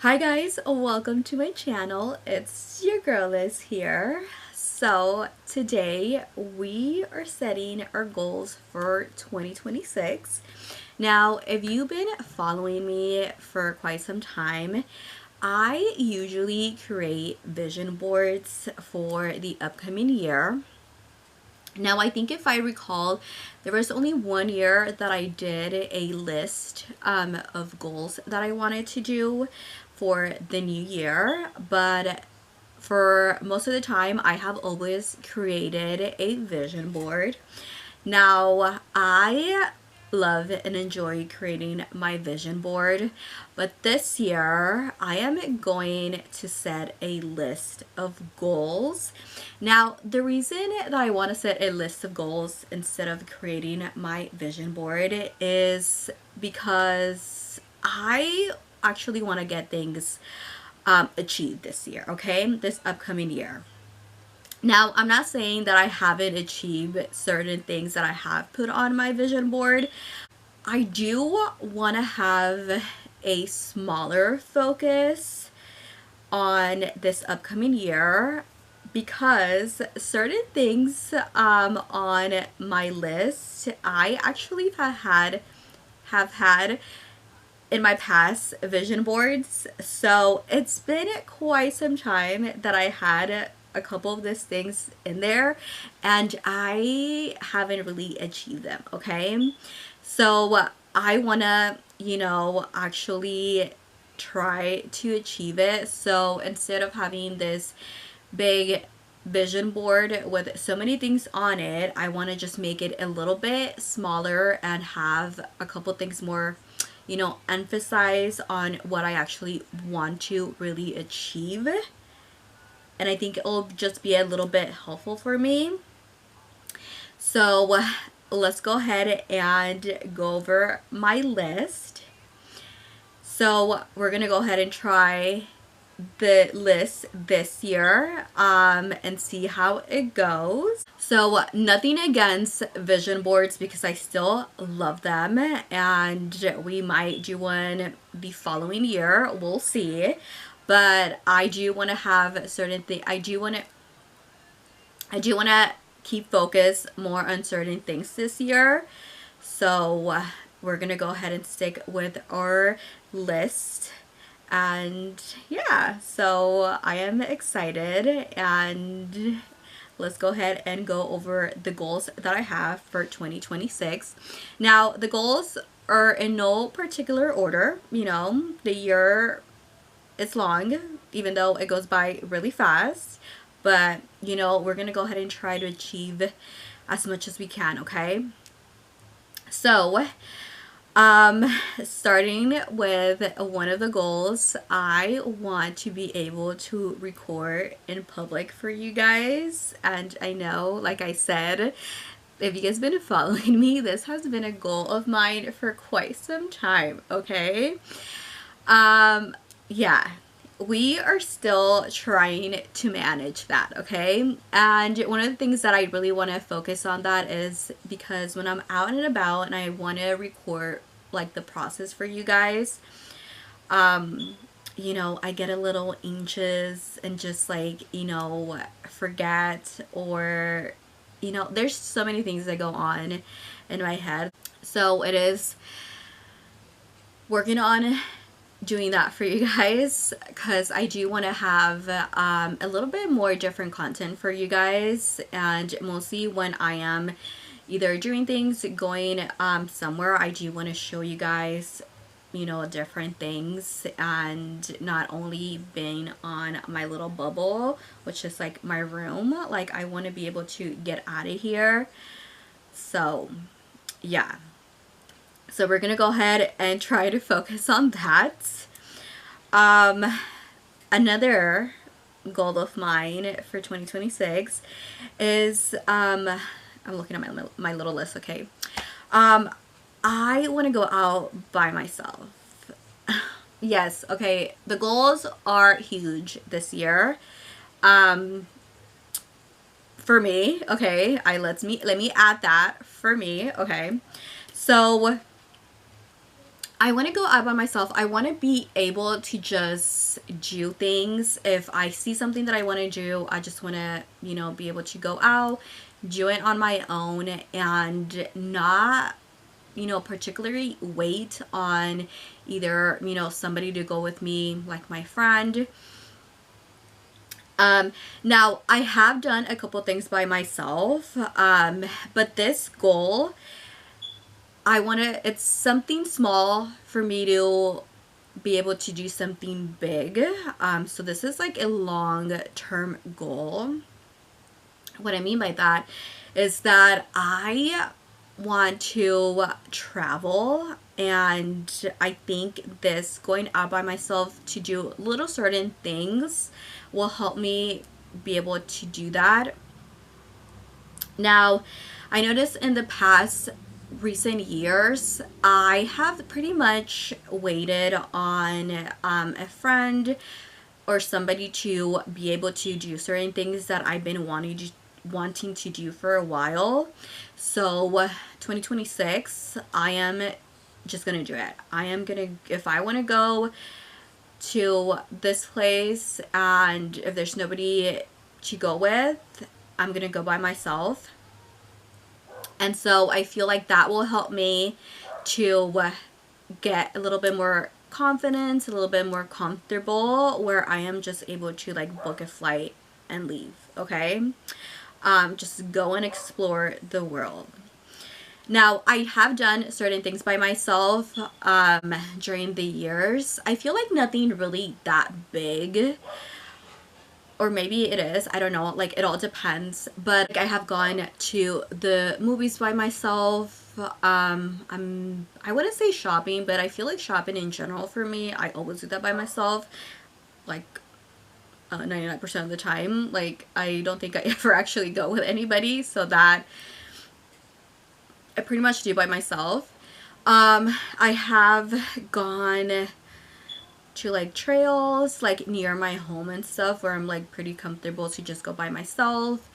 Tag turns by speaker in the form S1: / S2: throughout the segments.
S1: Hi guys, welcome to my channel. It's your girl Liz here. So today we are setting our goals for 2026. Now, if you've been following me for quite some time, I usually create vision boards for the upcoming year. Now, I think if I recall, there was only one year that I did a list of goals that I wanted to do for the new year, but for most of the time, I have always created a vision board. Now, I love and enjoy creating my vision board, but this year I am going to set a list of goals. Now, the reason that I want to set a list of goals instead of creating my vision board is because I actually want to get things achieved this year, okay? This upcoming year. Now, I'm not saying that I haven't achieved certain things that I have put on my vision board. I do want to have a smaller focus on this upcoming year because certain things on my list I actually have had in my past vision boards. So it's been quite some time that I had a couple of these things in there and I haven't really achieved them, okay? So I want to, actually try to achieve it. So instead of having this big vision board with so many things on it, I want to just make it a little bit smaller and have a couple things more, emphasize on what I actually want to really achieve. And I think it'll just be a little bit helpful for me. So let's go ahead and go over my list. So we're going to go ahead and try the list this year and see how it goes. So nothing against vision boards because I still love them and we might do one the following year. We'll see. But I do want to have certain things. I do want to keep focus more on certain things this year. So we're going to go ahead and stick with our list. And yeah, so I am excited and let's go ahead and go over the goals that I have for 2026. Now, the goals are in no particular order. The year is long, even though it goes by really fast. But, we're going to go ahead and try to achieve as much as we can, okay? So, starting with one of the goals, I want to be able to record in public for you guys. And I know, like I said, if you guys been following me, this has been a goal of mine for quite some time, okay? Yeah, we are still trying to manage that, okay? And one of the things that I really want to focus on that is because when I'm out and about and I want to record like the process for you guys, I get a little anxious and just like, forget or there's so many things that go on in my head. So it is working on doing that for you guys because I do want to have a little bit more different content for you guys, and mostly when I am either doing things, going somewhere, I do want to show you guys different things and not only being on my little bubble, which is like my room. Like I want to be able to get out of here. So yeah, so we're gonna go ahead and try to focus on that. Another goal of mine for 2026 is I'm looking at my little list, okay. I want to go out by myself. Yes, okay. The goals are huge this year. For me, okay. Let me add that for me, okay. So I want to go out by myself. I want to be able to just do things. If I see something that I want to do, I just want to, you know, be able to go out, do it on my own, and not, you know, particularly wait on either, you know, somebody to go with me, like my friend. Now I have done a couple things by myself, but this goal, I want to, it's something small for me to be able to do something big. So this is like a long-term goal. What I mean by that is that I want to travel, and I think this going out by myself to do little certain things will help me be able to do that. Now, I noticed in the past recent years, I have pretty much waited on a friend or somebody to be able to do certain things that I've been wanting to do for a while. So 2026, I am just gonna do it. I am gonna, if I want to go to this place and if there's nobody to go with, I'm gonna go by myself. And so I feel like that will help me to get a little bit more confidence, a little bit more comfortable, where I am just able to like book a flight and leave, okay? Just go and explore the world. Now, I have done certain things by myself during the years. I feel like nothing really that big, or maybe it is, I don't know, like it all depends. But like, I have gone to the movies by myself. I wouldn't say shopping, but I feel like shopping in general for me, I always do that by myself, like 99% of the time. Like I don't think I ever actually go with anybody, so that I pretty much do by myself. I have gone to like trails like near my home and stuff where I'm like pretty comfortable to just go by myself.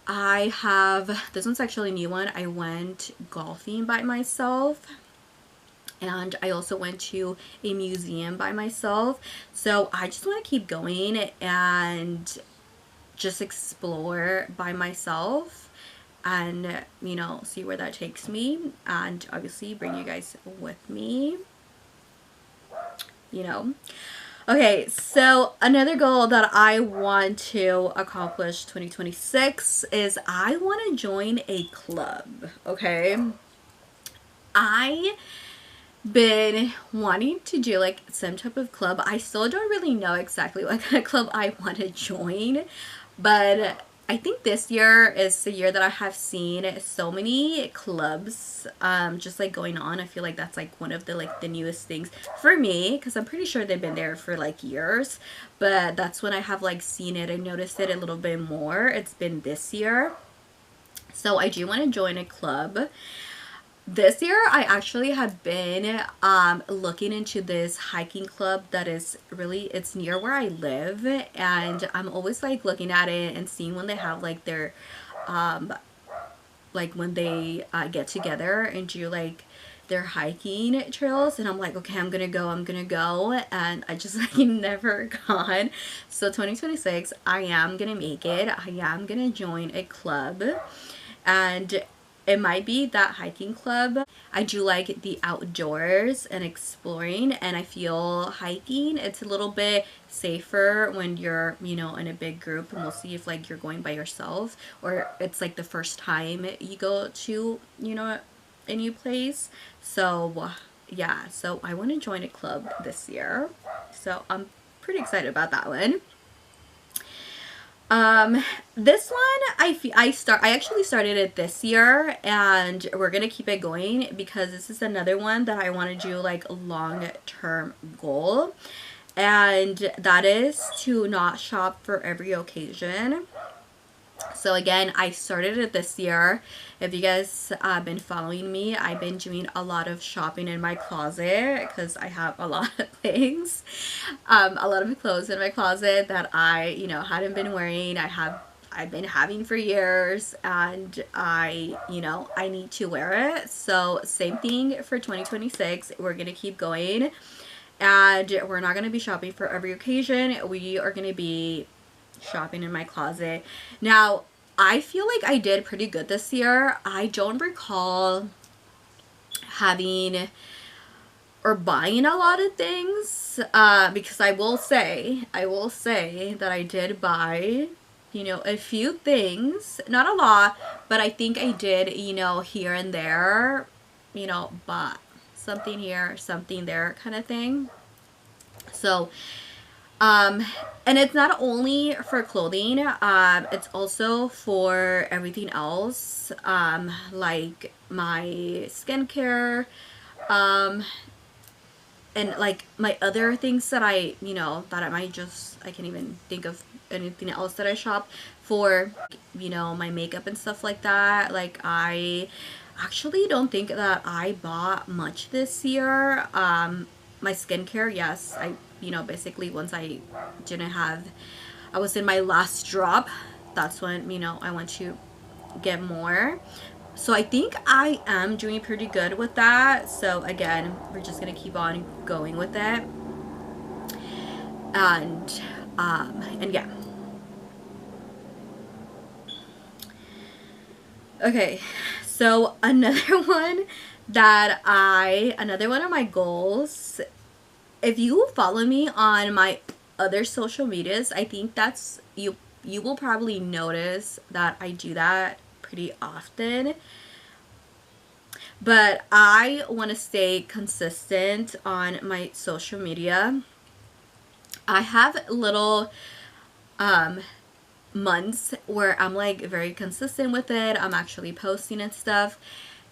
S1: I have, this one's actually a new one, I went golfing by myself, and I also went to a museum by myself. So I just want to keep going and just explore by myself and, you know, see where that takes me, and obviously bring you guys with me, you know. Okay, so another goal that I want to accomplish 2026 is I want to join a club, okay? I been wanting to do like some type of club. I still don't really know exactly what kind of club I want to join, but I think this year is the year that I have seen so many clubs just like going on. I feel like that's like one of the like the newest things for me, because I'm pretty sure they've been there for like years, but that's when I have like seen it and noticed it a little bit more. It's been this year. So I do want to join a club. This year I actually have been looking into this hiking club that is really, it's near where I live, and I'm always like looking at it and seeing when they have like their like when they get together and do like their hiking trails, and I'm like, okay, I'm gonna go, and I just like never gone. So 2026, I am gonna make it. I am gonna join a club, and it might be that hiking club. I do like the outdoors and exploring, and I feel hiking, it's a little bit safer when you're, you know, in a big group, and we'll see if like you're going by yourself or it's like the first time you go to, you know, a new place. So yeah, so I want to join a club this year, so I'm pretty excited about that one. This one I actually started it this year, and we're gonna keep it going because this is another one that I want to do like a long-term goal, and that is to not shop for every occasion. So again, I started it this year. If you guys have been following me, I've been doing a lot of shopping in my closet because I have a lot of things, a lot of clothes in my closet that I, you know, hadn't been wearing. I've been having for years, and I need to wear it. So same thing for 2026. We're gonna keep going, and we're not gonna be shopping for every occasion. We are gonna be shopping in my closet. Now, I feel like I did pretty good this year. I don't recall having or buying a lot of things, because I will say that I did buy, a few things, not a lot, but I think I did, here and there, bought something here, something there kind of thing. So, and it's not only for clothing, it's also for everything else, like my skincare, um, and like my other things that I can't even think of anything else that I shop for, my makeup and stuff like that. Like, I actually don't think that I bought much this year. My skincare, yes, basically once I was in my last drop, that's when, I went to get more. So I think I am doing pretty good with that. So again, we're just gonna keep on going with it. And yeah. Okay, so another one of my goals, if you follow me on my other social medias, I think you will probably notice that I do that pretty often. But I want to stay consistent on my social media. I have little months where I'm like very consistent with it. I'm actually posting and stuff.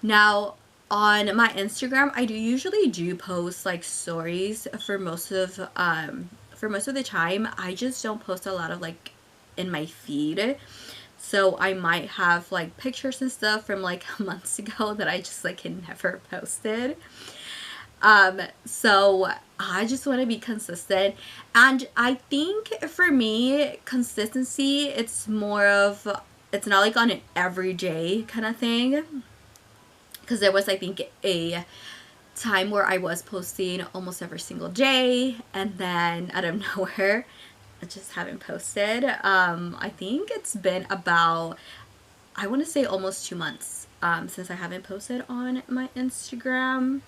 S1: Now, on my Instagram, I usually do post like stories for most of the time. I just don't post a lot of like in my feed. So I might have like pictures and stuff from like months ago that I just like had never posted. So I just want to be consistent. And I think for me, consistency, it's not like on an everyday kind of thing. Because there was, I think, a time where I was posting almost every single day, and then out of nowhere, I just haven't posted. I think it's been about, I want to say almost 2 months since I haven't posted on my Instagram.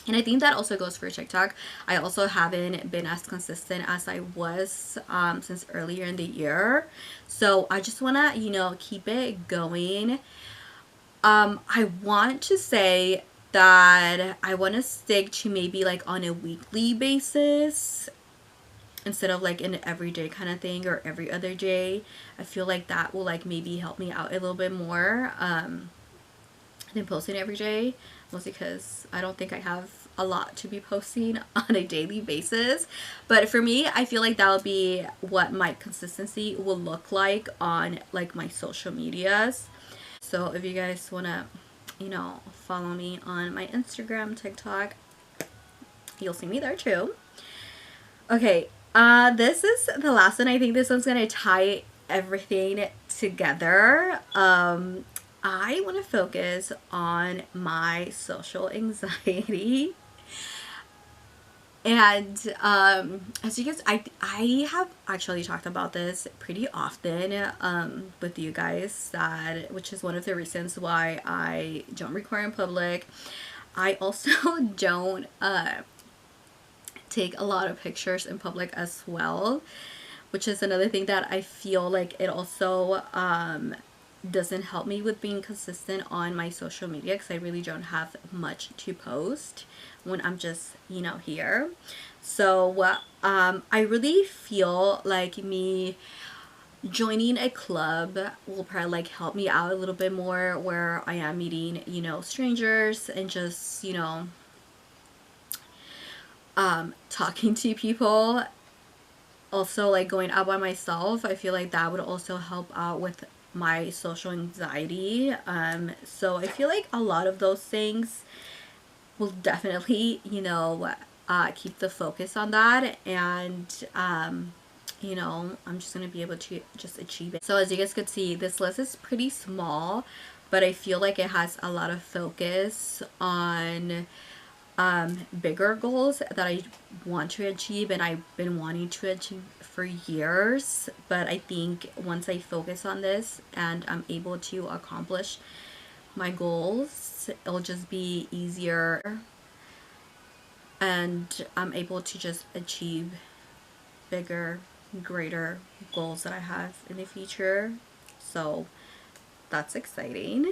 S1: And I think that also goes for TikTok. I also haven't been as consistent as I was since earlier in the year. So I just want to, keep it going. I want to say that I want to stick to maybe like on a weekly basis instead of like an everyday kind of thing or every other day. I feel like that will like maybe help me out a little bit more than posting every day, mostly because I don't think I have a lot to be posting on a daily basis. But for me, I feel like that will be what my consistency will look like on like my social medias. So if you guys want to, follow me on my Instagram, TikTok, you'll see me there too. Okay, this is the last one. I think this one's going to tie everything together. I want to focus on my social anxiety. And as you guys, I have actually talked about this pretty often with you guys, which is one of the reasons why I don't record in public. I also don't take a lot of pictures in public as well, which is another thing that I feel like it also doesn't help me with being consistent on my social media, because I really don't have much to post when I'm just, here. So I really feel like me joining a club will probably like help me out a little bit more, where I am meeting, strangers and just, talking to people. Also, like going out by myself, I feel like that would also help out with my social anxiety. So I feel like a lot of those things will definitely, keep the focus on that. And you know, I'm just gonna be able to just achieve it. So as you guys could see, this list is pretty small, but I feel like it has a lot of focus on bigger goals that I want to achieve and I've been wanting to achieve for years. But I think once I focus on this and I'm able to accomplish my goals, it'll just be easier and I'm able to just achieve bigger, greater goals that I have in the future. So that's exciting.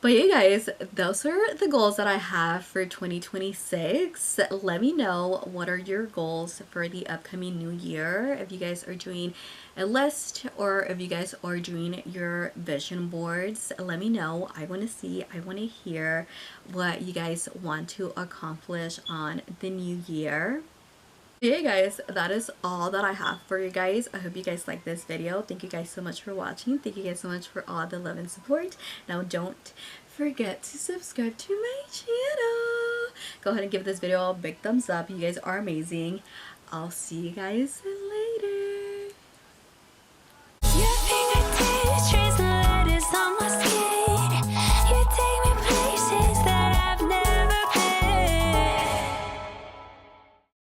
S1: But you guys, those are the goals that I have for 2026. Let me know what are your goals for the upcoming new year. If you guys are doing a list or if you guys are doing your vision boards, let me know. I want to see, I want to hear what you guys want to accomplish on the new year. Hey guys, that is all that I have for you guys. I hope you guys like this video. Thank you guys so much for watching. Thank you guys so much for all the love and support. Now don't forget to subscribe to my channel. Go ahead and give this video a big thumbs up. You guys are amazing. I'll see you guys